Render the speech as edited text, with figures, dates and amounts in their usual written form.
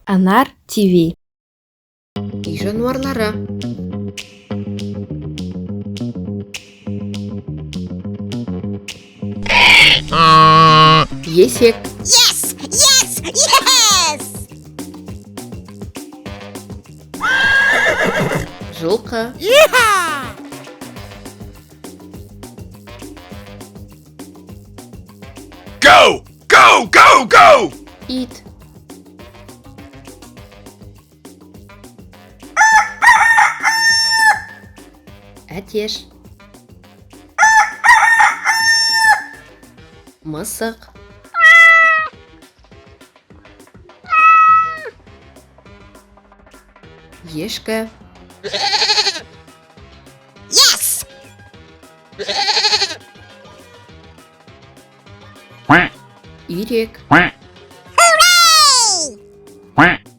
Анар ТВ. Үй жануарлары. Есек. Yes! Yes! Yes! Жылқы. Yeah! Go! Go! Go! Go! Ит. Әтеш. Мысық. Ешкі. Yes! Quack! Үйрек. Quack! Hooray! Quack!